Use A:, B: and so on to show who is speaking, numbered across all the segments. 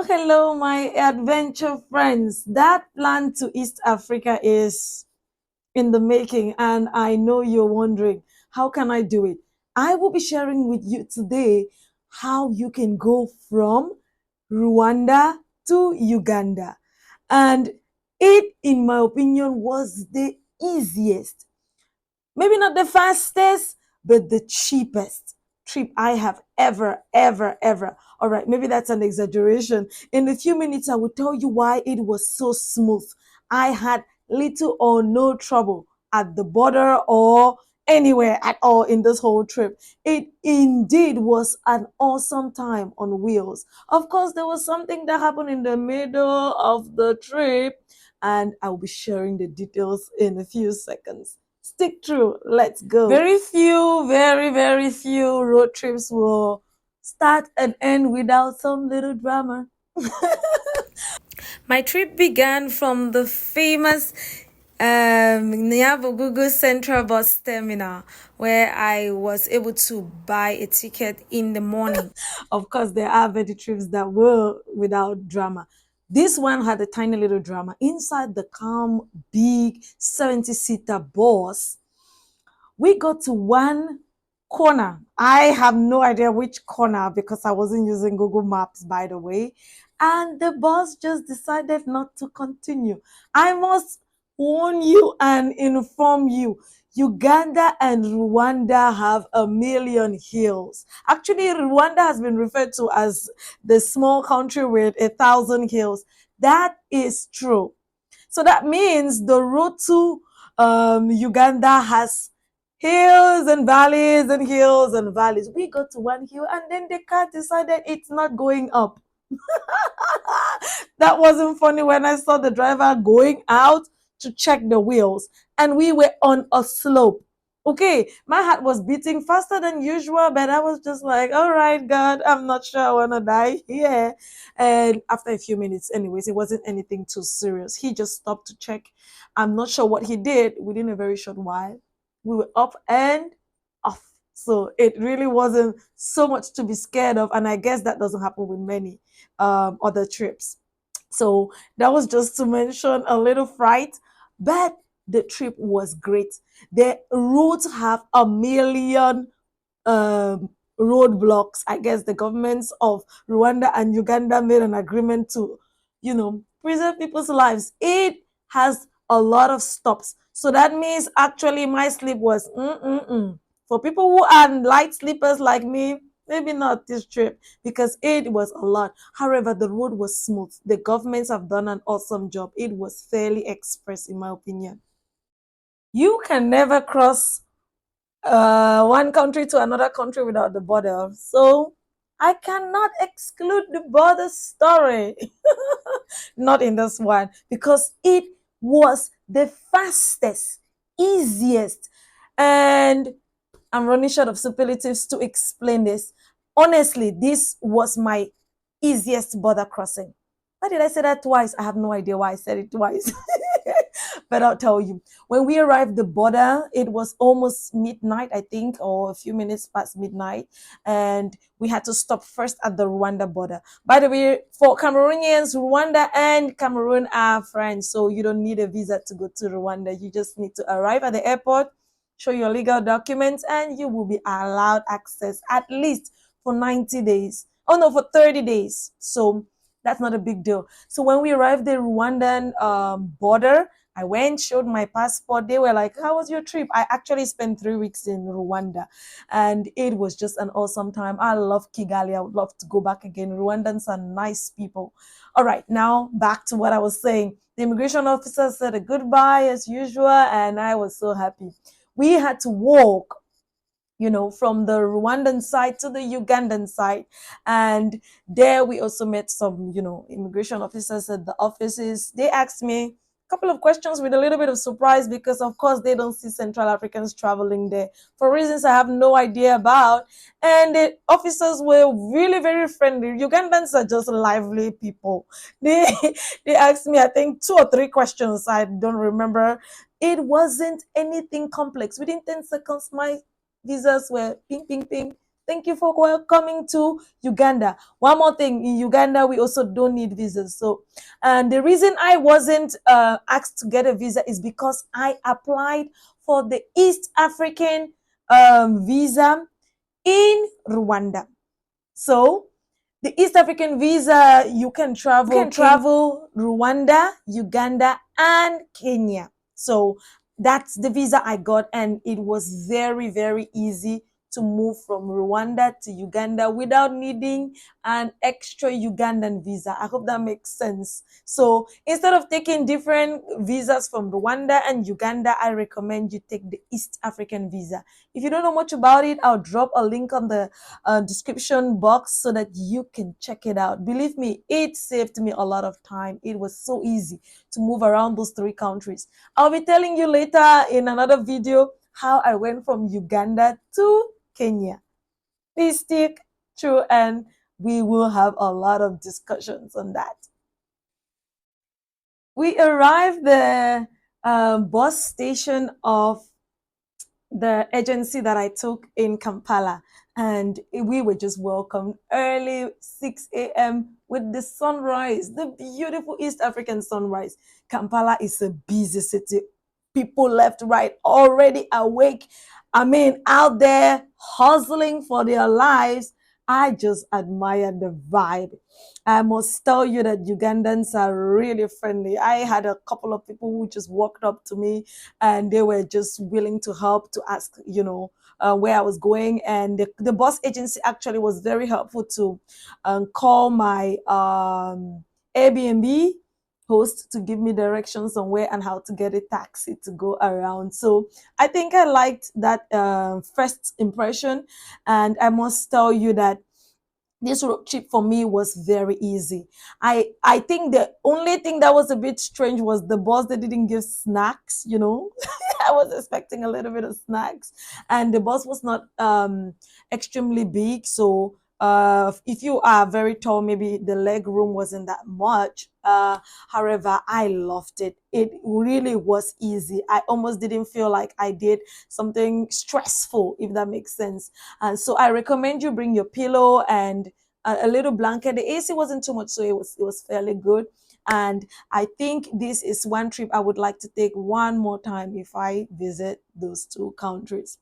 A: Hello, my adventure friends. That plan to East Africa is in the making, and I know you're wondering, how can I do it? I will be sharing with you today how you can go from Rwanda to Uganda. And it, in my opinion, was the easiest, maybe not the fastest, but the cheapest trip I have ever. All right, maybe that's an exaggeration. In a few minutes, I will tell you why it was so smooth. I had little or no trouble at the border or anywhere at all in this whole trip. It indeed was an awesome time on wheels. Of course, there was something that happened in the middle of the trip, and I'll be sharing the details in a few seconds. Stick true. Let's go. Very few road trips will start and end without some little drama. My trip began from the famous Nyabogugu Central Bus Terminal, where I was able to buy a ticket in the morning. Of course, there are many trips that were without drama. This one had a tiny little drama. Inside the calm, big 70-seater bus, we got to one corner. I have no idea which corner because I wasn't using Google Maps, by the way. And the bus just decided not to continue. I must warn you and inform you. Uganda and Rwanda have a million hills. Actually, Rwanda has been referred to as the small country with 1,000 hills. That is true. So that means the road to Uganda has hills and valleys and hills and valleys. We got to one hill and then the car decided it's not going up. That wasn't funny when I saw the driver going out to check the wheels and we were on a slope. Okay, my heart was beating faster than usual, but I was just like, all right, God, I'm not sure I want to die here. And after a few minutes, anyways, it wasn't anything too serious. He just stopped to check. I'm not sure what he did within a very short while. We were up and off. So it really wasn't so much to be scared of. And I guess that doesn't happen with many other trips. So that was just to mention a little fright, but the trip was great. The roads have a million roadblocks. I guess the governments of Rwanda and Uganda made an agreement to, preserve people's lives. It has a lot of stops. So that means actually my sleep was for people who are light sleepers like me, maybe not this trip because it was a lot. However, the road was smooth. The governments have done an awesome job. It was fairly express, in my opinion. You can never cross one country to another country without the border. So I cannot exclude the border story. Not in this one because it was the fastest, easiest, and I'm running short of superlatives to explain this. Honestly, this was my easiest border crossing. Why did I say that twice? I have no idea why I said it twice. But I'll tell you. When we arrived the border, it was almost midnight, I think, or a few minutes past midnight. And we had to stop first at the Rwanda border. By the way, for Cameroonians, Rwanda and Cameroon are friends. So you don't need a visa to go to Rwanda. You just need to arrive at the airport, show your legal documents, and you will be allowed access at least for 90 days. Oh no, for 30 days. So that's not a big deal. So when we arrived at the Rwandan border, I went, showed my passport. They were like, how was your trip? I actually spent 3 weeks in Rwanda and it was just an awesome time. I love Kigali. I would love to go back again. Rwandans are nice people. All right, now back to what I was saying. The immigration officer said a goodbye as usual, and I was so happy. We had to walk from the Rwandan side to the Ugandan side. And there we also met some, immigration officers at the offices. They asked me a couple of questions with a little bit of surprise because, of course, they don't see Central Africans traveling there for reasons I have no idea about. And the officers were really very friendly. Ugandans are just lively people. They they asked me, I think, 2 or 3 questions. I don't remember. It wasn't anything complex. Within 10 seconds, my visas were ping, ping, ping. Thank you for coming to Uganda. One more thing, in Uganda, we also don't need visas. So, and the reason I wasn't asked to get a visa is because I applied for the East African visa in Rwanda. So the East African visa, you can travel Rwanda, Uganda, and Kenya. So that's the visa I got, and it was very, very easy to move from Rwanda to Uganda without needing an extra Ugandan visa. I hope that makes sense. So instead of taking different visas from Rwanda and Uganda, I recommend you take the East African visa. If you don't know much about it, I'll drop a link on the description box so that you can check it out. Believe me, it saved me a lot of time. It was so easy to move around those three countries. I'll be telling you later in another video how I went from Uganda to Kenya. Please stick through and we will have a lot of discussions on that. We arrived the bus station of the agency that I took in Kampala, and we were just welcomed early 6 a.m. with the sunrise, the beautiful East African sunrise. Kampala is a busy city. People left, right, already awake. I mean, out there hustling for their lives. I just admire the vibe. I must tell you that Ugandans are really friendly. I had a couple of people who just walked up to me and they were just willing to help, to ask, where I was going. And the bus agency actually was very helpful to call my Airbnb host to give me directions on where and how to get a taxi to go around. So I think I liked that first impression. And I must tell you that this road trip for me was very easy. I think the only thing that was a bit strange was the bus that didn't give snacks. I was expecting a little bit of snacks, and the bus was not extremely big. So if you are very tall, maybe the leg room wasn't that much. However, I loved it. It really was easy. I almost didn't feel like I did something stressful, if that makes sense. And so I recommend you bring your pillow and a little blanket. The AC wasn't too much, so it was fairly good. And I think this is one trip I would like to take one more time if I visit those two countries.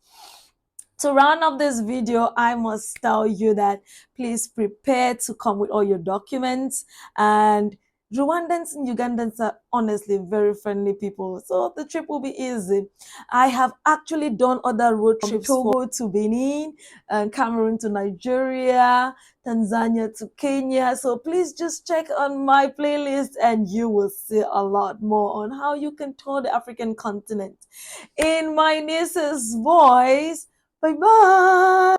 A: To round up this video, I must tell you that please prepare to come with all your documents. And Rwandans and Ugandans are honestly very friendly people, so the trip will be easy. I have actually done other road trips from Togo to Benin, and Cameroon to Nigeria, Tanzania to Kenya. So please just check on my playlist and you will see a lot more on how you can tour the African continent in my niece's voice. Bye bye.